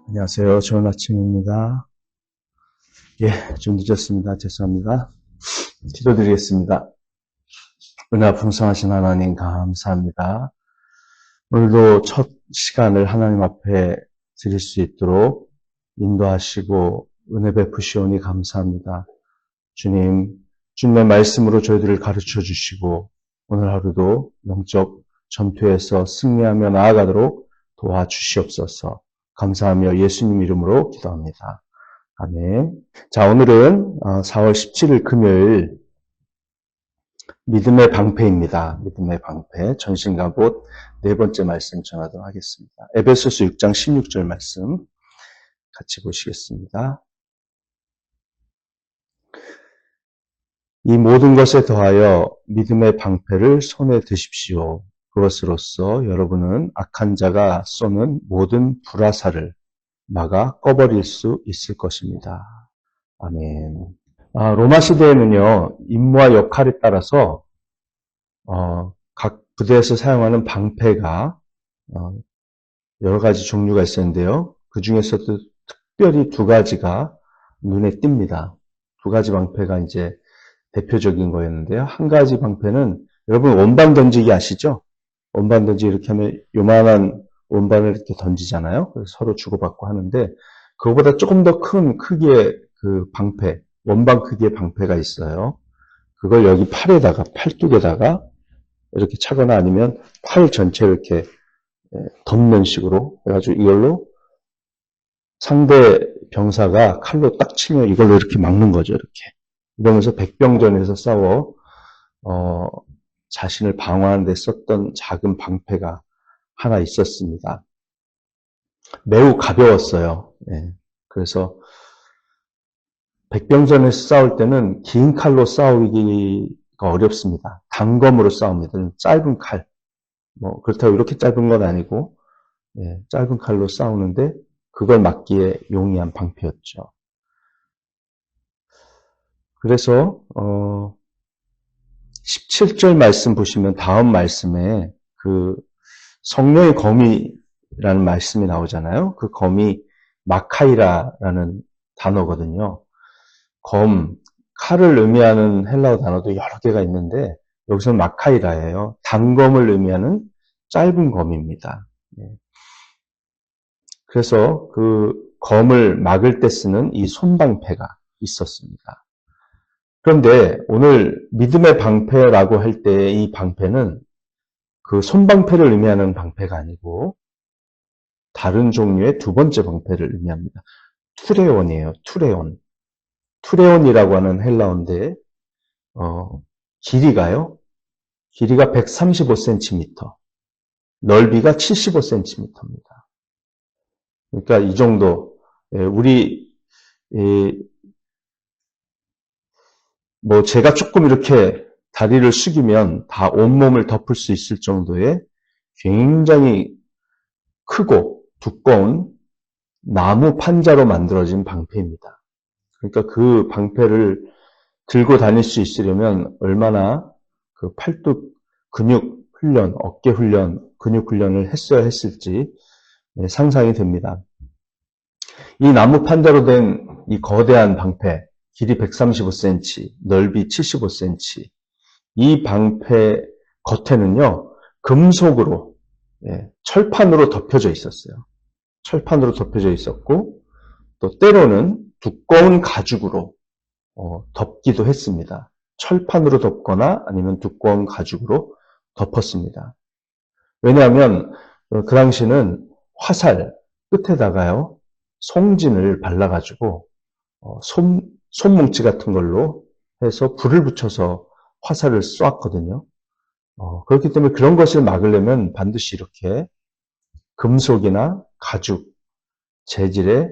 안녕하세요. 좋은 아침입니다. 좀 늦었습니다. 죄송합니다. 기도드리겠습니다. 은혜가 풍성하신 하나님 감사합니다. 오늘도 첫 시간을 하나님 앞에 드릴 수 있도록 인도하시고 은혜 베푸시오니 감사합니다. 주님의 말씀으로 저희들을 가르쳐 주시고 오늘 하루도 영적 전투에서 승리하며 나아가도록 도와주시옵소서. 감사하며 예수님 이름으로 기도합니다. 아멘. 자, 오늘은 4월 17일 금요일 믿음의 방패입니다. 믿음의 방패. 전신갑옷 네 번째 말씀 전하도록 하겠습니다. 에베소서 6장 16절 말씀 같이 보시겠습니다. 이 모든 것에 더하여 믿음의 방패를 손에 드십시오. 그것으로써 여러분은 악한 자가 쏘는 모든 불화살을 막아 꺼버릴 수 있을 것입니다. 아멘. 로마 시대에는요, 임무와 역할에 따라서 각 부대에서 사용하는 방패가 여러 가지 종류가 있었는데요. 그 중에서도 특별히 두 가지가 눈에 띕니다. 두 가지 방패가 이제 대표적인 거였는데요. 한 가지 방패는 여러분 원반 던지기 아시죠? 원반 던지기 이렇게 하면 요만한 원반을 이렇게 던지잖아요. 그래서 서로 주고받고 하는데 그거보다 조금 더 큰 크기의 그 방패, 원반 크기의 방패가 있어요. 그걸 여기 팔뚝에다가 이렇게 차거나 아니면 팔 전체를 이렇게 덮는 식으로 해가지고 이걸로 상대 병사가 칼로 딱 치면 이걸로 이렇게 막는 거죠. 이렇게. 이러면서 백병전에서 싸워 자신을 방어하는 데 썼던 작은 방패가 하나 있었습니다. 매우 가벼웠어요. 그래서 백병전에서 싸울 때는 긴 칼로 싸우기가 어렵습니다. 단검으로 싸웁니다. 짧은 칼. 그렇다고 이렇게 짧은 건 아니고, 짧은 칼로 싸우는데, 그걸 막기에 용이한 방패였죠. 그래서, 17절 말씀 보시면 다음 말씀에 그 성령의 검이라는 말씀이 나오잖아요. 그 검이 마카이라라는 단어거든요. 칼을 의미하는 헬라어 단어도 여러 개가 있는데 여기서는 마카이라예요. 단검을 의미하는 짧은 검입니다. 그래서 그 검을 막을 때 쓰는 이 손방패가 있었습니다. 그런데 오늘 믿음의 방패라고 할 때 이 방패는 그 손방패를 의미하는 방패가 아니고 다른 종류의 두 번째 방패를 의미합니다. 투레온이에요. 투레온. 투레온이라고 하는 헬라어인데 길이가 135cm, 넓이가 75cm입니다. 그러니까 이 정도, 제가 조금 이렇게 다리를 숙이면 다 온몸을 덮을 수 있을 정도의 굉장히 크고 두꺼운 나무 판자로 만들어진 방패입니다. 그러니까 그 방패를 들고 다닐 수 있으려면 얼마나 그 팔뚝 근육 훈련, 어깨 훈련, 근육 훈련을 했어야 했을지 상상이 됩니다. 이 나무 판자로 된 이 거대한 방패, 길이 135cm, 넓이 75cm, 이 방패 겉에는요, 금속으로, 철판으로 덮여져 있었어요. 철판으로 덮여져 있었고, 또 때로는 두꺼운 가죽으로 덮기도 했습니다. 철판으로 덮거나 아니면 두꺼운 가죽으로 덮었습니다. 왜냐하면 그 당시는 화살 끝에다가요, 송진을 발라가지고 손뭉치 같은 걸로 해서 불을 붙여서 화살을 쏘았거든요. 그렇기 때문에 그런 것을 막으려면 반드시 이렇게 금속이나 가죽, 재질의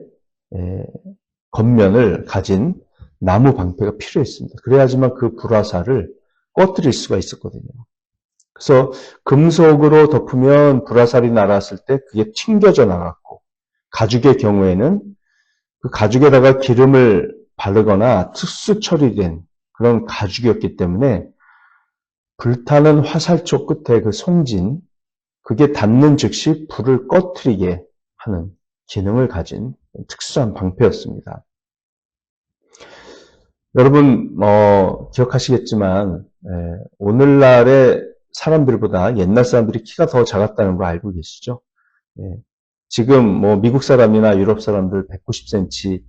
겉면을 가진 나무 방패가 필요했습니다. 그래야지만 그 불화살을 꺼뜨릴 수가 있었거든요. 그래서 금속으로 덮으면 불화살이 날았을 때 그게 튕겨져 나갔고, 가죽의 경우에는 그 가죽에다가 기름을 바르거나 특수 처리된 그런 가죽이었기 때문에 불타는 화살촉 끝에 그 송진, 그게 닿는 즉시 불을 꺼뜨리게 하는 기능을 가진 특수한 방패였습니다. 여러분 기억하시겠지만 오늘날의 사람들보다 옛날 사람들이 키가 더 작았다는 걸 알고 계시죠? 예, 지금 미국 사람이나 유럽 사람들 190cm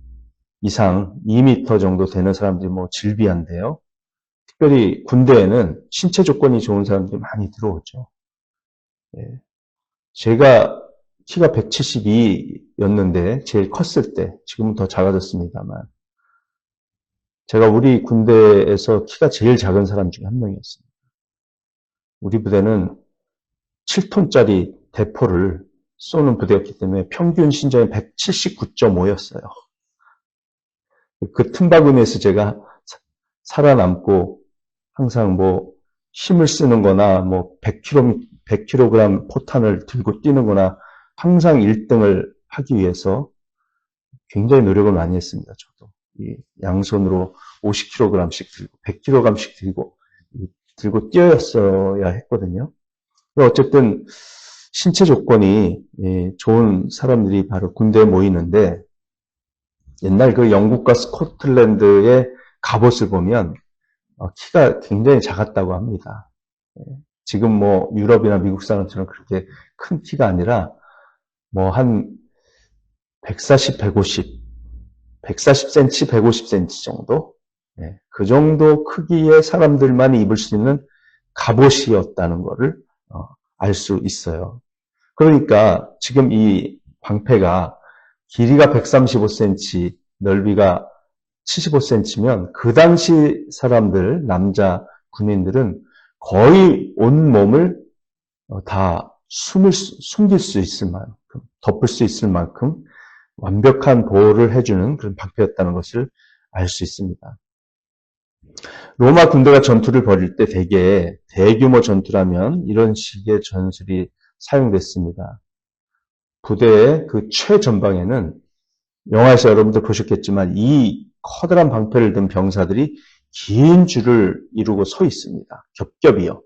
이상 2m 정도 되는 사람들이 질비한데요. 특별히 군대에는 신체 조건이 좋은 사람들이 많이 들어오죠. 예, 제가 키가 172였는데 제일 컸을 때, 지금은 더 작아졌습니다만, 제가 우리 군대에서 키가 제일 작은 사람 중에 한 명이었습니다. 우리 부대는 7톤짜리 대포를 쏘는 부대였기 때문에 평균 신장이 179.5였어요. 그 틈바구니에서 제가 살아남고 항상 힘을 쓰는 거나 100kg 포탄을 들고 뛰는 거나 항상 1등을 하기 위해서 굉장히 노력을 많이 했습니다. 저도. 양손으로 50kg씩 들고 100kg씩 들고 뛰었어야 했거든요. 어쨌든 신체 조건이 좋은 사람들이 바로 군대에 모이는데 옛날 그 영국과 스코틀랜드의 갑옷을 보면 키가 굉장히 작았다고 합니다. 지금 유럽이나 미국 사람처럼 그렇게 큰 키가 아니라 한 140, 150, 140cm, 150cm 정도? 그 정도 크기의 사람들만 입을 수 있는 갑옷이었다는 것을 알 수 있어요. 그러니까 지금 이 방패가 길이가 135cm, 넓이가 75cm면 그 당시 사람들, 남자 군인들은 거의 온 몸을 다 숨길 수 있을 만큼, 덮을 수 있을 만큼 완벽한 보호를 해주는 그런 방패였다는 것을 알 수 있습니다. 로마 군대가 전투를 벌일 때 대개 대규모 전투라면 이런 식의 전술이 사용됐습니다. 부대의 그 최전방에는 영화에서 여러분들 보셨겠지만 이 커다란 방패를 든 병사들이 긴 줄을 이루고 서 있습니다. 겹겹이요.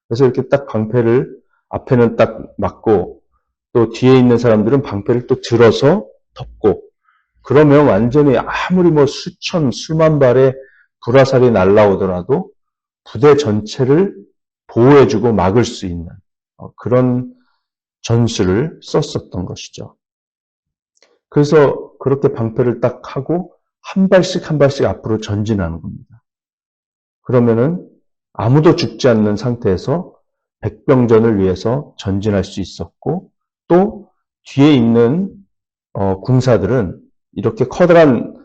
그래서 이렇게 딱 방패를 앞에는 딱 막고 또 뒤에 있는 사람들은 방패를 또 들어서 덮고 그러면 완전히 아무리 수천 수만 발의 불화살이 날아오더라도 부대 전체를 보호해주고 막을 수 있는 그런 전술을 썼었던 것이죠. 그래서 그렇게 방패를 딱 하고 한 발씩 한 발씩 앞으로 전진하는 겁니다. 그러면은 아무도 죽지 않는 상태에서 백병전을 위해서 전진할 수 있었고 또 뒤에 있는 군사들은 이렇게 커다란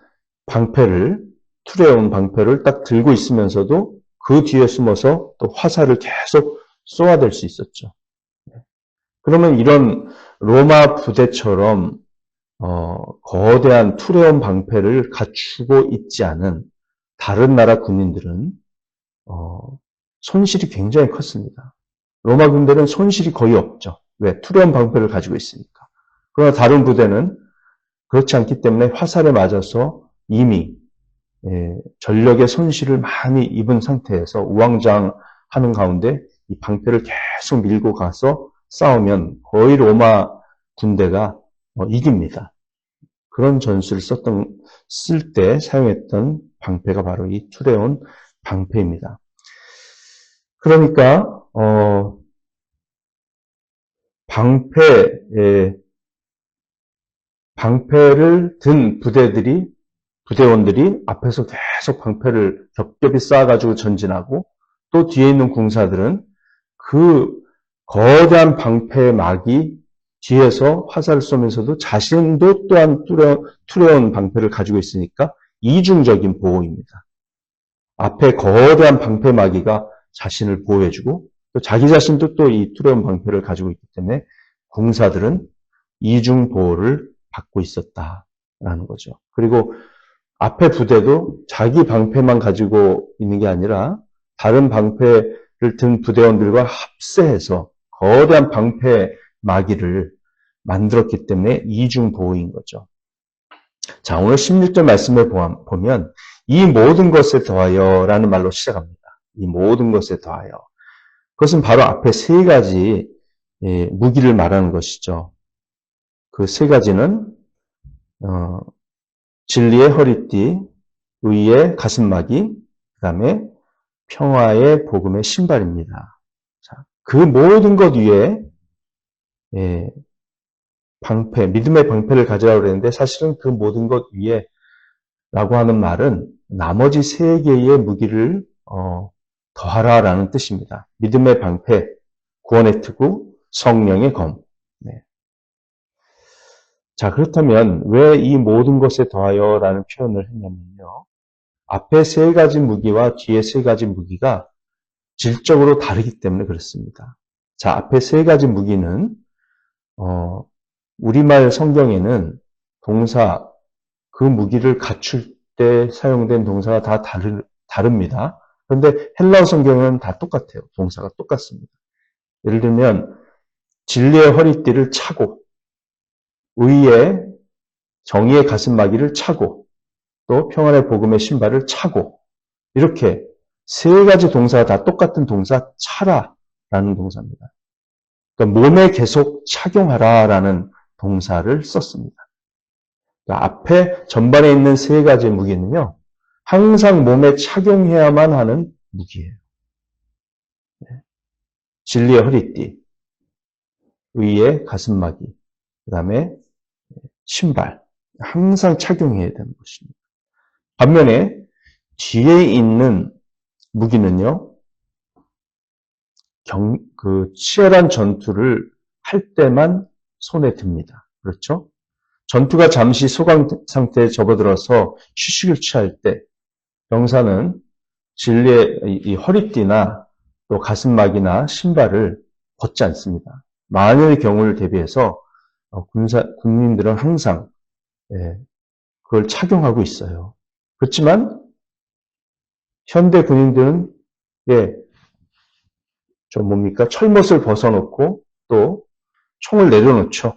방패를 투레온 방패를 딱 들고 있으면서도 그 뒤에 숨어서 또 화살을 계속 쏘아댈 수 있었죠. 그러면 이런 로마 부대처럼 거대한 투레온 방패를 갖추고 있지 않은 다른 나라 군인들은 손실이 굉장히 컸습니다. 로마 군대는 손실이 거의 없죠. 왜? 투레온 방패를 가지고 있으니까. 그러나 다른 부대는 그렇지 않기 때문에 화살에 맞아서 이미 전력의 손실을 많이 입은 상태에서 우왕좌왕하는 가운데 이 방패를 계속 밀고 가서 싸우면 거의 로마 군대가 이깁니다. 그런 전술을 쓸 때 사용했던 방패가 바로 이 투레온 방패입니다. 그러니까 방패를 든 부대원들이 앞에서 계속 방패를 겹겹이 쌓아가지고 전진하고 또 뒤에 있는 군사들은 그 거대한 방패의 막이 뒤에서 화살을 쏘면서도 자신도 또한 투레온 방패를 가지고 있으니까 이중적인 보호입니다. 앞에 거대한 방패 마기가 자신을 보호해주고 또 자기 자신도 또 이 투레온 방패를 가지고 있기 때문에 군사들은 이중 보호를 받고 있었다라는 거죠. 그리고 앞에 부대도 자기 방패만 가지고 있는 게 아니라 다른 방패를 든 부대원들과 합세해서 거대한 방패 마기를 만들었기 때문에 이중 보호인 거죠. 자, 오늘 16절 말씀을 보면 이 모든 것에 더하여 라는 말로 시작합니다. 이 모든 것에 더하여. 그것은 바로 앞에 세 가지 무기를 말하는 것이죠. 그 세 가지는 진리의 허리띠, 의의 가슴막이, 그 다음에 평화의 복음의 신발입니다. 자, 그 모든 것 위에 방패, 믿음의 방패를 가지라고 그랬는데 사실은 그 모든 것 위에 라고 하는 말은 나머지 세 개의 무기를 더하라라는 뜻입니다. 믿음의 방패, 구원의 투구, 성령의 검. 네. 자, 그렇다면 왜 이 모든 것에 더하여라는 표현을 했냐면요. 앞에 세 가지 무기와 뒤에 세 가지 무기가 질적으로 다르기 때문에 그렇습니다. 자, 앞에 세 가지 무기는 우리말 성경에는 동사, 그 무기를 갖출 때 사용된 동사가 다 다릅니다. 그런데 헬라어 성경은 다 똑같아요. 동사가 똑같습니다. 예를 들면 진리의 허리띠를 차고, 의의 정의의 가슴막이를 차고, 또 평안의 복음의 신발을 차고, 이렇게 세 가지 동사가 다 똑같은 동사 차라라는 동사입니다. 그러니까 몸에 계속 착용하라라는 동사를 썼습니다. 그러니까 앞에 전반에 있는 세 가지 무기는요, 항상 몸에 착용해야만 하는 무기예요. 진리의 허리띠, 의의 가슴막이, 그 다음에 신발, 항상 착용해야 되는 것입니다. 반면에 뒤에 있는 무기는요, 치열한 전투를 할 때만 손에 듭니다. 그렇죠? 전투가 잠시 소강 상태에 접어들어서 휴식을 취할 때 병사는 진리의 이 허리띠나 또 가슴막이나 신발을 벗지 않습니다. 만일의 경우를 대비해서 군인들은 항상 그걸 착용하고 있어요. 그렇지만 현대 군인들은 좀 뭡니까? 철못을 벗어놓고 또 총을 내려놓죠.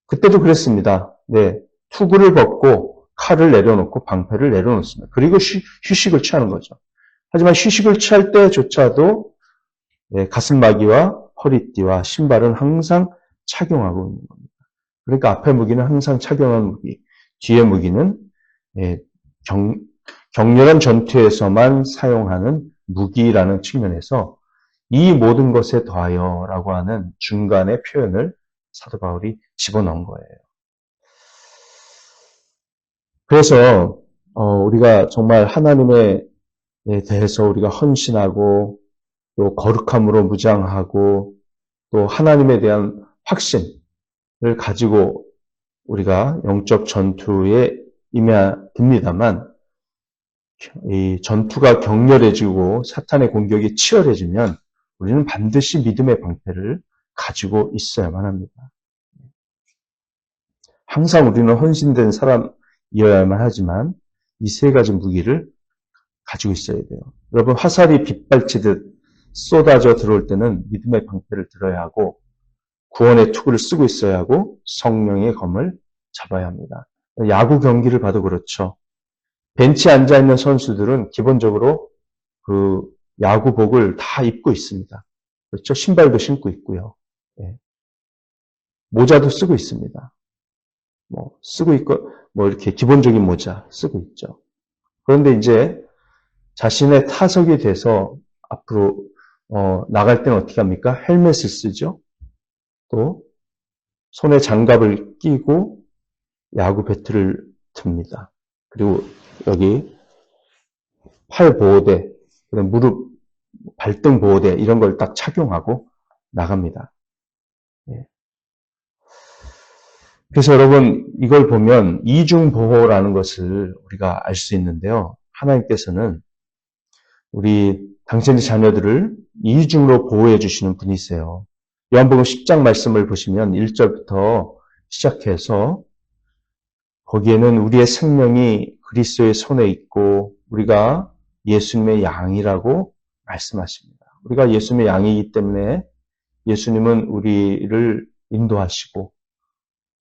그때도 그랬습니다. 투구를 벗고 칼을 내려놓고 방패를 내려놓습니다. 그리고 휴식을 취하는 거죠. 하지만 휴식을 취할 때조차도 가슴막이와 허리띠와 신발은 항상 착용하고 있는 겁니다. 그러니까 앞에 무기는 항상 착용한 무기, 뒤에 무기는 격렬한 전투에서만 사용하는 무기라는 측면에서 이 모든 것에 더하여라고 하는 중간의 표현을 사도 바울이 집어넣은 거예요. 그래서 우리가 정말 하나님에 대해서 우리가 헌신하고 또 거룩함으로 무장하고 또 하나님에 대한 확신을 가지고 우리가 영적 전투에 임해야 됩니다만 이 전투가 격렬해지고 사탄의 공격이 치열해지면 우리는 반드시 믿음의 방패를 가지고 있어야만 합니다. 항상 우리는 헌신된 사람이어야만 하지만 이 세 가지 무기를 가지고 있어야 돼요. 여러분 화살이 빗발치듯 쏟아져 들어올 때는 믿음의 방패를 들어야 하고 구원의 투구를 쓰고 있어야 하고 성령의 검을 잡아야 합니다. 야구 경기를 봐도 그렇죠. 벤치에 앉아있는 선수들은 기본적으로 그 야구복을 다 입고 있습니다. 그렇죠? 신발도 신고 있고요. 모자도 쓰고 있습니다. 쓰고 있고, 이렇게 기본적인 모자 쓰고 있죠. 그런데 이제 자신의 타석이 돼서 앞으로, 나갈 때는 어떻게 합니까? 헬멧을 쓰죠. 또, 손에 장갑을 끼고 야구 배트를 듭니다. 그리고 여기 팔 보호대, 무릎, 발등 보호대 이런 걸 딱 착용하고 나갑니다. 그래서 여러분 이걸 보면 이중보호라는 것을 우리가 알 수 있는데요. 하나님께서는 우리 당신의 자녀들을 이중으로 보호해 주시는 분이세요. 요한복음 10장 말씀을 보시면 1절부터 시작해서 거기에는 우리의 생명이 그리스도의 손에 있고 우리가 예수님의 양이라고 말씀하십니다. 우리가 예수님의 양이기 때문에 예수님은 우리를 인도하시고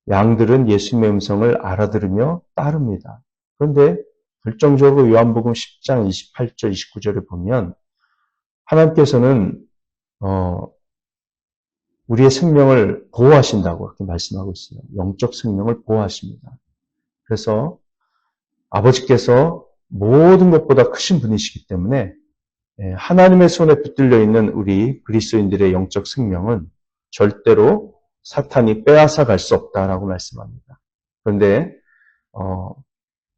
양들은 예수님의 음성을 알아들으며 따릅니다. 그런데 결정적으로 요한복음 10장 28절, 2 9절을 보면 하나님께서는 우리의 생명을 보호하신다고 그렇게 말씀하고 있어요. 영적 생명을 보호하십니다. 그래서 아버지께서 모든 것보다 크신 분이시기 때문에 하나님의 손에 붙들려 있는 우리 그리스도인들의 영적 생명은 절대로 사탄이 빼앗아 갈 수 없다라고 말씀합니다. 그런데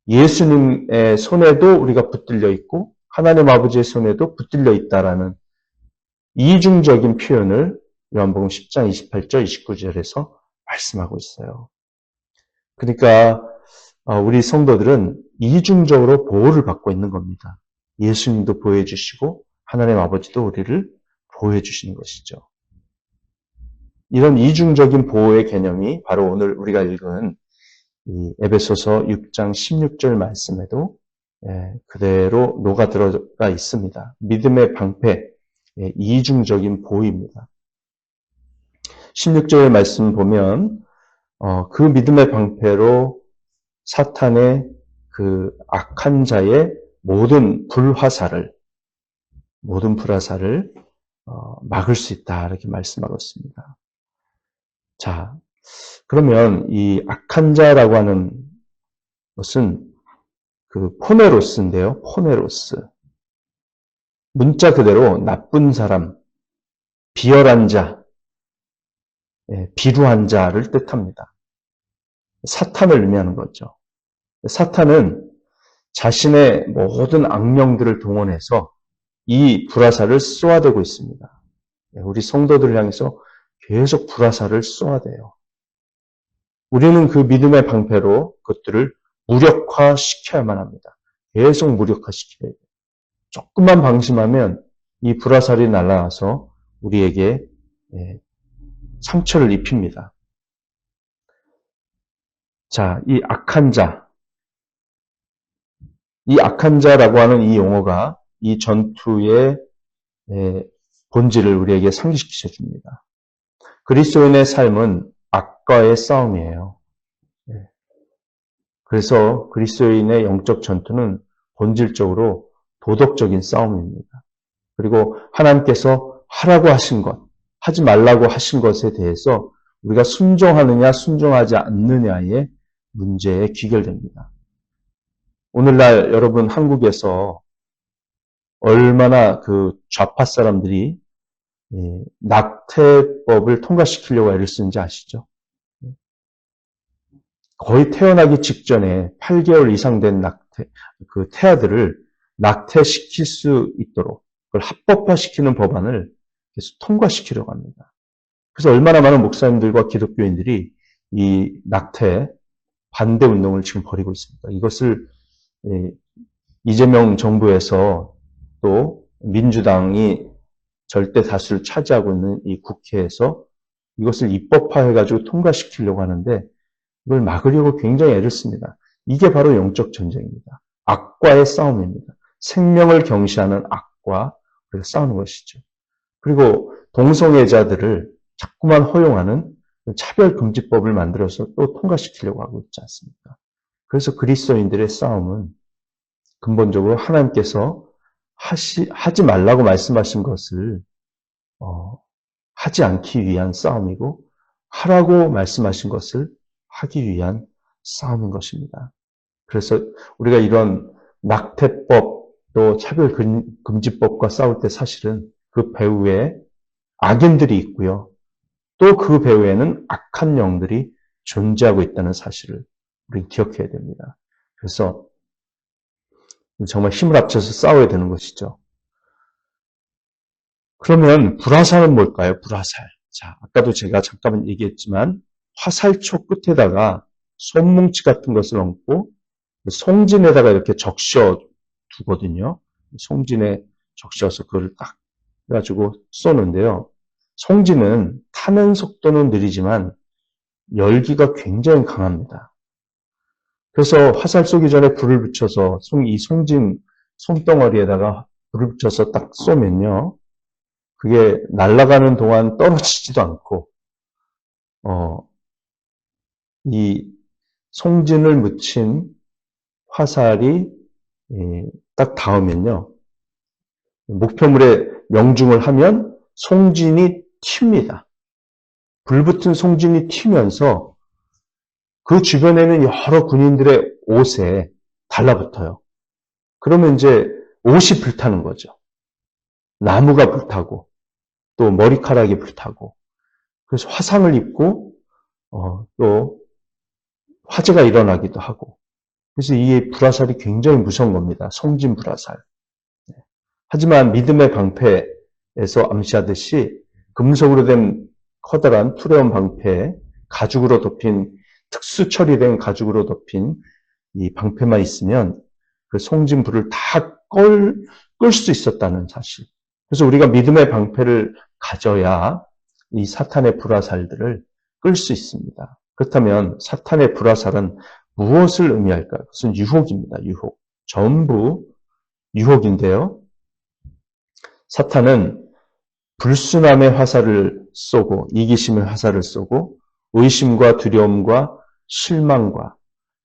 예수님의 손에도 우리가 붙들려 있고 하나님 아버지의 손에도 붙들려 있다라는 이중적인 표현을 요한복음 10장 28절 29절에서 말씀하고 있어요. 그러니까 우리 성도들은 이중적으로 보호를 받고 있는 겁니다. 예수님도 보호해 주시고 하나님 아버지도 우리를 보호해 주시는 것이죠. 이런 이중적인 보호의 개념이 바로 오늘 우리가 읽은 이 에베소서 6장 16절 말씀에도 그대로 녹아 들어가 있습니다. 믿음의 방패, 이중적인 보호입니다. 16절 말씀 보면 그 믿음의 방패로 사탄의 그 악한 자의 모든 불화살을 막을 수 있다 이렇게 말씀하고 있습니다. 자, 그러면 이 악한 자라고 하는 것은 그 포네로스인데요. 포네로스. 문자 그대로 나쁜 사람, 비열한 자, 비루한 자를 뜻합니다. 사탄을 의미하는 거죠. 사탄은 자신의 모든 악령들을 동원해서 이 불화살을 쏘아대고 있습니다. 우리 성도들을 향해서 계속 불화살을 쏘아대요. 우리는 그 믿음의 방패로 그것들을 무력화시켜야만 합니다. 계속 무력화시켜야 돼요. 조금만 방심하면 이 불화살이 날아와서 우리에게 상처를 입힙니다. 자, 이 악한 자라고 하는 이 용어가 이 전투의 본질을 우리에게 상기시켜 줍니다. 그리스도인의 삶은 악과의 싸움이에요. 그래서 그리스도인의 영적 전투는 본질적으로 도덕적인 싸움입니다. 그리고 하나님께서 하라고 하신 것, 하지 말라고 하신 것에 대해서 우리가 순종하느냐 순종하지 않느냐의 문제에 귀결됩니다. 오늘날 여러분 한국에서 얼마나 그 좌파 사람들이 낙태법을 통과시키려고 애를 쓰는지 아시죠? 거의 태어나기 직전에 8개월 이상 된 그 태아들을 낙태시킬 수 있도록 그걸 합법화시키는 법안을 계속 통과시키려고 합니다. 그래서 얼마나 많은 목사님들과 기독교인들이 이 낙태 반대 운동을 지금 벌이고 있습니다. 이것을 이재명 정부에서 또 민주당이 절대 다수를 차지하고 있는 이 국회에서 이것을 입법화해가지고 통과시키려고 하는데 이걸 막으려고 굉장히 애를 씁니다. 이게 바로 영적 전쟁입니다. 악과의 싸움입니다. 생명을 경시하는 악과 싸우는 것이죠. 그리고 동성애자들을 자꾸만 허용하는 차별금지법을 만들어서 또 통과시키려고 하고 있지 않습니까? 그래서 그리스도인들의 싸움은 근본적으로 하나님께서 하지 말라고 말씀하신 것을 하지 않기 위한 싸움이고 하라고 말씀하신 것을 하기 위한 싸움인 것입니다. 그래서 우리가 이런 낙태법 또 차별금지법과 싸울 때 사실은 그 배후에 악인들이 있고요. 또 그 배후에는 악한 영들이 존재하고 있다는 사실을 우리는 기억해야 됩니다. 그래서 정말 힘을 합쳐서 싸워야 되는 것이죠. 그러면 불화살은 뭘까요? 불화살. 자, 아까도 제가 잠깐만 얘기했지만 화살촉 끝에다가 손뭉치 같은 것을 얹고 송진에다가 이렇게 적셔 두거든요. 송진에 적셔서 그걸 딱 해가지고 쏘는데요. 송진은 타는 속도는 느리지만 열기가 굉장히 강합니다. 그래서 화살 쏘기 전에 불을 붙여서 이 송진 솜덩어리에다가 불을 붙여서 딱 쏘면요. 그게 날아가는 동안 떨어지지도 않고 이 송진을 묻힌 화살이 딱 닿으면요. 목표물에 명중을 하면 송진이 튑니다. 불붙은 송진이 튀면서 그 주변에는 여러 군인들의 옷에 달라붙어요. 그러면 이제 옷이 불타는 거죠. 나무가 불타고 또 머리카락이 불타고 그래서 화상을 입고 또 화재가 일어나기도 하고 그래서 이 불화살이 굉장히 무서운 겁니다. 송진 불화살. 하지만 믿음의 방패에서 암시하듯이 금속으로 된 커다란 투레온 방패에 가죽으로 덮인 특수 처리된 가죽으로 덮인 이 방패만 있으면 그 송진 불을 다 끌 수 있었다는 사실. 그래서 우리가 믿음의 방패를 가져야 이 사탄의 불화살들을 끌 수 있습니다. 그렇다면 사탄의 불화살은 무엇을 의미할까요? 그것은 유혹입니다. 유혹. 전부 유혹인데요. 사탄은 불순함의 화살을 쏘고 이기심의 화살을 쏘고 의심과 두려움과 실망과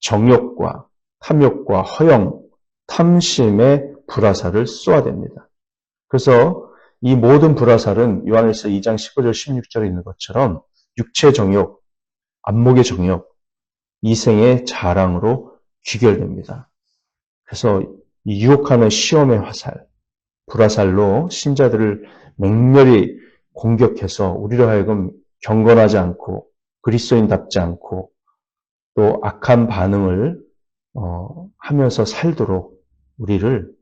정욕과 탐욕과 허영, 탐심의 불화살을 쏘아댑니다. 그래서 이 모든 불화살은 요한일서 2장 15절 16절에 있는 것처럼 육체 정욕, 안목의 정욕, 이생의 자랑으로 귀결됩니다. 그래서 이 유혹하는 시험의 화살, 불화살로 신자들을 맹렬히 공격해서 우리로 하여금 경건하지 않고 그리스도인답지 않고 또 악한 반응을 하면서 살도록 우리를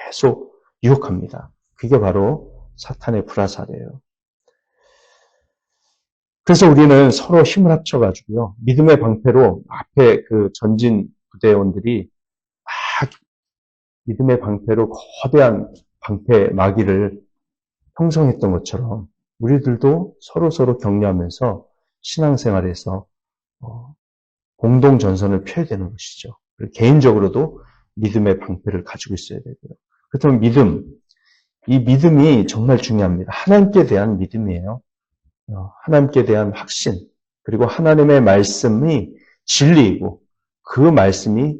계속 유혹합니다. 그게 바로 사탄의 불화살이에요. 그래서 우리는 서로 힘을 합쳐가지고요. 믿음의 방패로 앞에 그 전진 부대원들이 막 믿음의 방패로 거대한 방패 마기를 형성했던 것처럼 우리들도 서로 격려하면서 신앙생활에서 공동 전선을 펴야 되는 것이죠. 개인적으로도 믿음의 방패를 가지고 있어야 되고요. 그렇다면 이 믿음이 정말 중요합니다. 하나님께 대한 믿음이에요. 하나님께 대한 확신, 그리고 하나님의 말씀이 진리이고 그 말씀이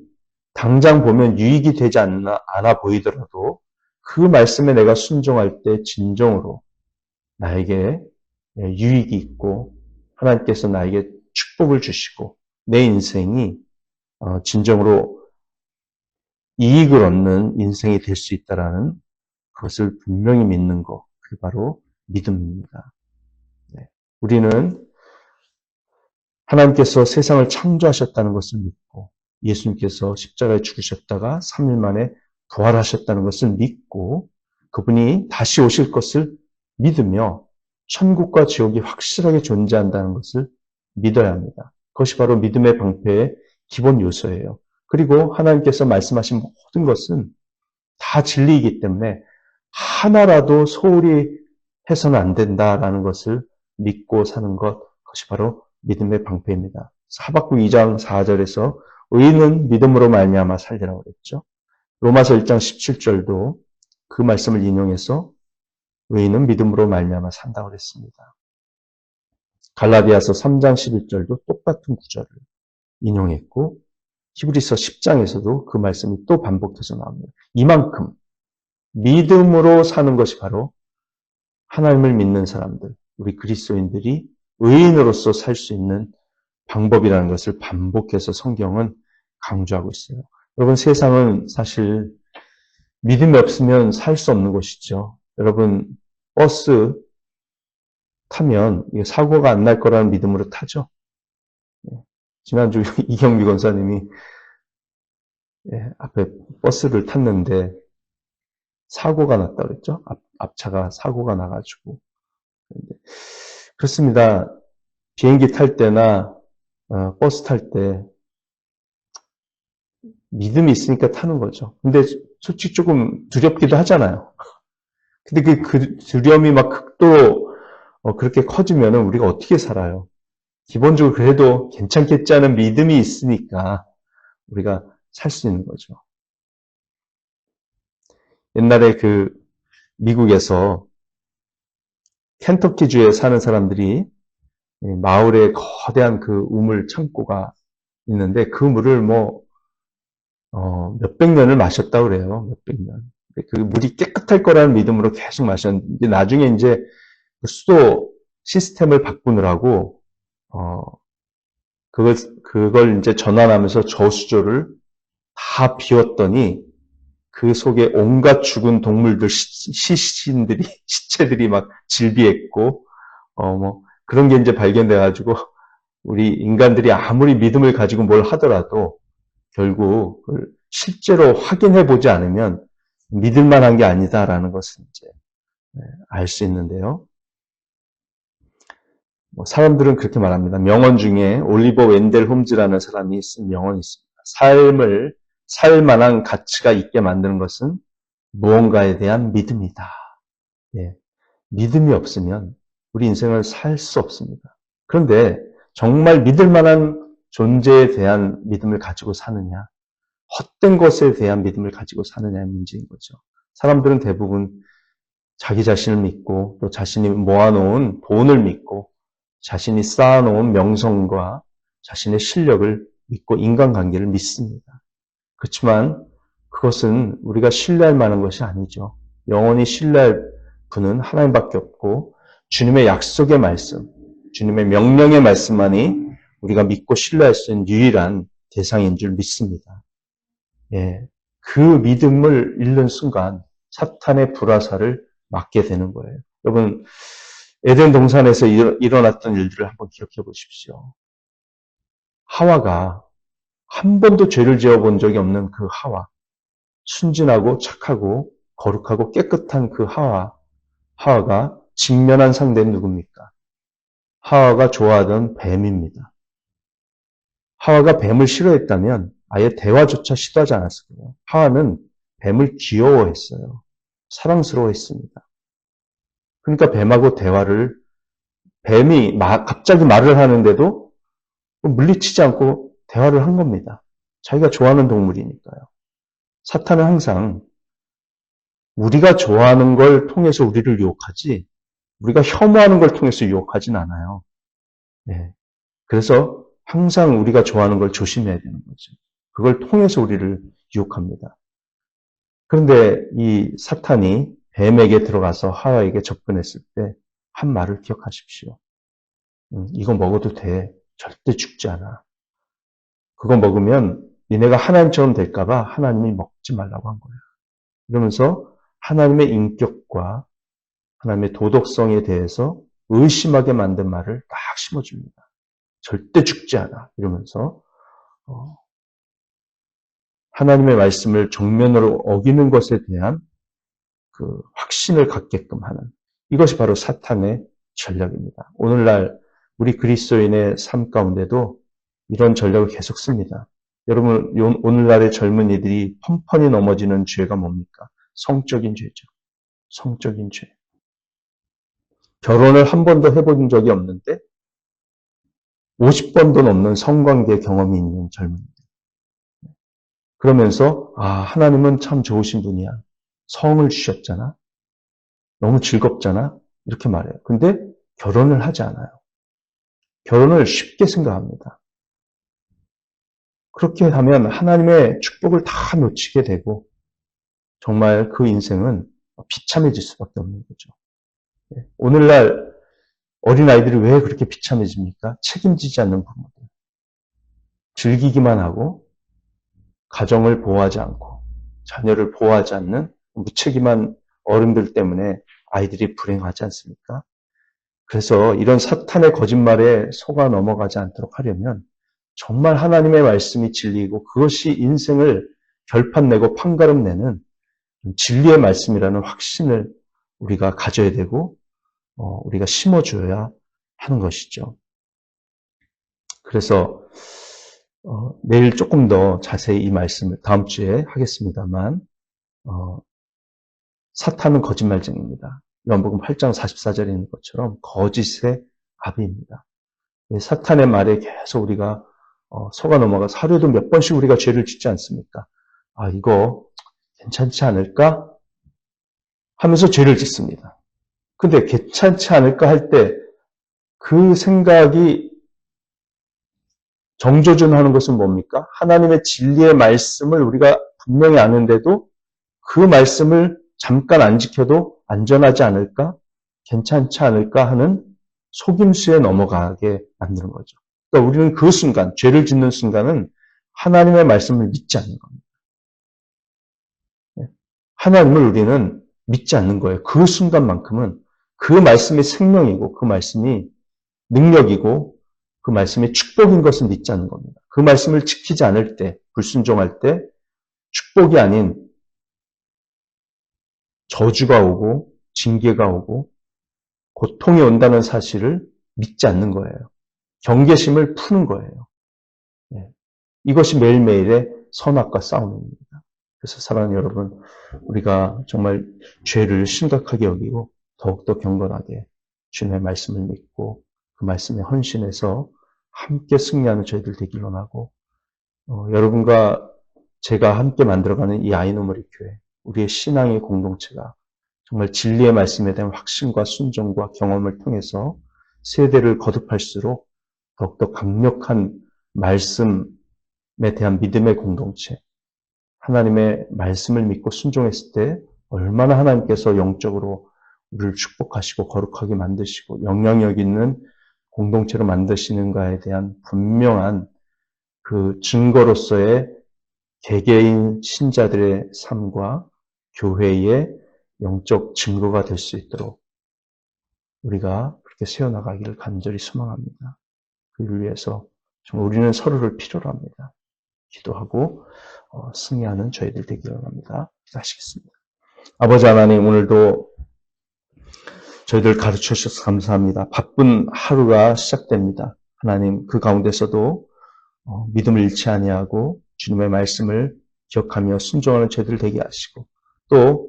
당장 보면 유익이 되지 않아 보이더라도 그 말씀에 내가 순종할 때 진정으로 나에게 유익이 있고 하나님께서 나에게 축복을 주시고 내 인생이 진정으로 이익을 얻는 인생이 될 수 있다라는 그것을 분명히 믿는 것, 그게 바로 믿음입니다. 네. 우리는 하나님께서 세상을 창조하셨다는 것을 믿고 예수님께서 십자가에 죽으셨다가 3일 만에 부활하셨다는 것을 믿고 그분이 다시 오실 것을 믿으며 천국과 지옥이 확실하게 존재한다는 것을 믿어야 합니다. 그것이 바로 믿음의 방패의 기본 요소예요. 그리고 하나님께서 말씀하신 모든 것은 다 진리이기 때문에 하나라도 소홀히 해서는 안 된다라는 것을 믿고 사는 것, 그것이 바로 믿음의 방패입니다. 하박국 2장 4절에서 의인은 믿음으로 말미암아 살리라고 그랬죠. 로마서 1장 17절도 그 말씀을 인용해서 의인은 믿음으로 말미암아 산다고 그랬습니다. 갈라디아서 3장 11절도 똑같은 구절을 인용했고 히브리서 10장에서도 그 말씀이 또 반복해서 나옵니다. 이만큼 믿음으로 사는 것이 바로 하나님을 믿는 사람들, 우리 그리스도인들이 의인으로서 살 수 있는 방법이라는 것을 반복해서 성경은 강조하고 있어요. 여러분, 세상은 사실 믿음이 없으면 살 수 없는 곳이죠. 여러분, 버스 타면 사고가 안 날 거라는 믿음으로 타죠. 지난주 이경미 권사님이 앞에 버스를 탔는데 사고가 났다고 그랬죠. 앞차가 사고가 나가지고. 그렇습니다. 비행기 탈 때나 버스 탈 때 믿음이 있으니까 타는 거죠. 근데 솔직히 조금 두렵기도 하잖아요. 근데 그 두려움이 막 극도로 그렇게 커지면 우리가 어떻게 살아요? 기본적으로 그래도 괜찮겠지 하는 믿음이 있으니까 우리가 살 수 있는 거죠. 옛날에 그 미국에서 켄터키주에 사는 사람들이 마을에 거대한 그 우물 창고가 있는데 그 물을 몇백 년을 마셨다고 그래요. 몇백 년. 그 물이 깨끗할 거라는 믿음으로 계속 마셨는데 나중에 이제 그 수도 시스템을 바꾸느라고 그걸 이제 전환하면서 저수조를 다 비웠더니 그 속에 온갖 죽은 동물들, 시체들이 막 질비했고, 그런 게 이제 발견돼가지고, 우리 인간들이 아무리 믿음을 가지고 뭘 하더라도, 결국, 실제로 확인해 보지 않으면 믿을 만한 게 아니다라는 것을 이제, 알 수 있는데요. 사람들은 그렇게 말합니다. 명언 중에 올리버 웬델 홈즈라는 사람이 쓴 명언이 있습니다. 살 만한 가치가 있게 만드는 것은 무언가에 대한 믿음이다. 예, 믿음이 없으면 우리 인생을 살 수 없습니다. 그런데 정말 믿을 만한 존재에 대한 믿음을 가지고 사느냐, 헛된 것에 대한 믿음을 가지고 사느냐의 문제인 거죠. 사람들은 대부분 자기 자신을 믿고 또 자신이 모아놓은 돈을 믿고 자신이 쌓아놓은 명성과 자신의 실력을 믿고 인간관계를 믿습니다. 그렇지만 그것은 우리가 신뢰할 만한 것이 아니죠. 영원히 신뢰할 분은 하나님밖에 없고 주님의 약속의 말씀, 주님의 명령의 말씀만이 우리가 믿고 신뢰할 수 있는 유일한 대상인 줄 믿습니다. 예, 그 믿음을 잃는 순간 사탄의 불화살을 맞게 되는 거예요. 여러분, 에덴 동산에서 일어났던 일들을 한번 기억해 보십시오. 하와가 한 번도 죄를 지어본 적이 없는 그 하와, 순진하고 착하고 거룩하고 깨끗한 그 하와가 직면한 상대는 누굽니까? 하와가 좋아하던 뱀입니다. 하와가 뱀을 싫어했다면 아예 대화조차 시도하지 않았을 거예요. 하와는 뱀을 귀여워했어요. 사랑스러워했습니다. 그러니까 뱀하고 뱀이 갑자기 말을 하는데도 물리치지 않고 대화를 한 겁니다. 자기가 좋아하는 동물이니까요. 사탄은 항상 우리가 좋아하는 걸 통해서 우리를 유혹하지 우리가 혐오하는 걸 통해서 유혹하진 않아요. 네. 그래서 항상 우리가 좋아하는 걸 조심해야 되는 거죠. 그걸 통해서 우리를 유혹합니다. 그런데 이 사탄이 뱀에게 들어가서 하와에게 접근했을 때 한 말을 기억하십시오. 이거 먹어도 돼. 절대 죽지 않아. 그거 먹으면 니네가 하나님처럼 될까봐 하나님이 먹지 말라고 한 거예요. 이러면서 하나님의 인격과 하나님의 도덕성에 대해서 의심하게 만든 말을 딱 심어줍니다. 절대 죽지 않아. 이러면서 하나님의 말씀을 정면으로 어기는 것에 대한 그 확신을 갖게끔 하는 이것이 바로 사탄의 전략입니다. 오늘날 우리 그리스도인의 삶 가운데도 이런 전략을 계속 씁니다. 여러분, 오늘날의 젊은이들이 펑펑이 넘어지는 죄가 뭡니까? 성적인 죄죠. 성적인 죄. 결혼을 한 번도 해본 적이 없는데 50번도 넘는 성관계 경험이 있는 젊은이들. 그러면서 하나님은 참 좋으신 분이야. 성을 주셨잖아. 너무 즐겁잖아. 이렇게 말해요. 근데 결혼을 하지 않아요. 결혼을 쉽게 생각합니다. 그렇게 하면 하나님의 축복을 다 놓치게 되고 정말 그 인생은 비참해질 수밖에 없는 거죠. 오늘날 어린아이들이 왜 그렇게 비참해집니까? 책임지지 않는 부모들. 즐기기만 하고 가정을 보호하지 않고 자녀를 보호하지 않는 무책임한 어른들 때문에 아이들이 불행하지 않습니까? 그래서 이런 사탄의 거짓말에 속아 넘어가지 않도록 하려면 정말 하나님의 말씀이 진리이고 그것이 인생을 결판내고 판가름내는 진리의 말씀이라는 확신을 우리가 가져야 되고 우리가 심어줘야 하는 것이죠. 그래서 내일 조금 더 자세히 이 말씀을 다음 주에 하겠습니다만 사탄은 거짓말쟁이입니다. 요한복음 8장 44절에 있는 것처럼 거짓의 아비입니다. 사탄의 말에 계속 우리가 속아 넘어가서 하루에도 몇 번씩 우리가 죄를 짓지 않습니까? 이거 괜찮지 않을까? 하면서 죄를 짓습니다. 근데 괜찮지 않을까 할 때 그 생각이 정조준하는 것은 뭡니까? 하나님의 진리의 말씀을 우리가 분명히 아는데도 그 말씀을 잠깐 안 지켜도 안전하지 않을까? 괜찮지 않을까 하는 속임수에 넘어가게 만드는 거죠. 그러니까 우리는 그 순간, 죄를 짓는 순간은 하나님의 말씀을 믿지 않는 겁니다. 하나님을 우리는 믿지 않는 거예요. 그 순간만큼은 그 말씀이 생명이고 그 말씀이 능력이고 그 말씀이 축복인 것을 믿지 않는 겁니다. 그 말씀을 지키지 않을 때, 불순종할 때 축복이 아닌 저주가 오고 징계가 오고 고통이 온다는 사실을 믿지 않는 거예요. 경계심을 푸는 거예요. 이것이 매일매일의 선악과 싸움입니다. 그래서 사랑하는 여러분, 우리가 정말 죄를 심각하게 여기고 더욱더 경건하게 주님의 말씀을 믿고 그 말씀에 헌신해서 함께 승리하는 저희들 되길 원하고 여러분과 제가 함께 만들어가는 이 아이노머리 교회, 우리의 신앙의 공동체가 정말 진리의 말씀에 대한 확신과 순종과 경험을 통해서 세대를 거듭할수록 더욱더 강력한 말씀에 대한 믿음의 공동체, 하나님의 말씀을 믿고 순종했을 때 얼마나 하나님께서 영적으로 우리를 축복하시고 거룩하게 만드시고 영향력 있는 공동체로 만드시는가에 대한 분명한 그 증거로서의 개개인 신자들의 삶과 교회의 영적 증거가 될 수 있도록 우리가 그렇게 세워나가기를 간절히 소망합니다. 그를 위해서 정말 우리는 서로를 필요로 합니다. 기도하고 승리하는 저희들 되기를 원합니다. 기도하시겠습니다. 아버지 하나님, 오늘도 저희들 가르쳐 주셔서 감사합니다. 바쁜 하루가 시작됩니다. 하나님, 그 가운데서도 믿음을 잃지 아니하고 주님의 말씀을 기억하며 순종하는 저희들 되게 하시고 또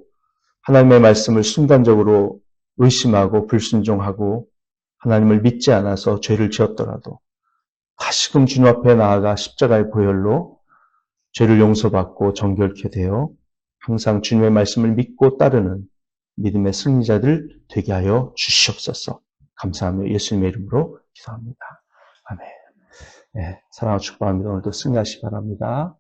하나님의 말씀을 순간적으로 의심하고 불순종하고 하나님을 믿지 않아서 죄를 지었더라도 다시금 주님 앞에 나아가 십자가의 보혈로 죄를 용서받고 정결케 되어 항상 주님의 말씀을 믿고 따르는 믿음의 승리자들 되게 하여 주시옵소서. 감사하며 예수님의 이름으로 기도합니다. 아멘. 네, 사랑하고 축복합니다. 오늘도 승리하시기 바랍니다.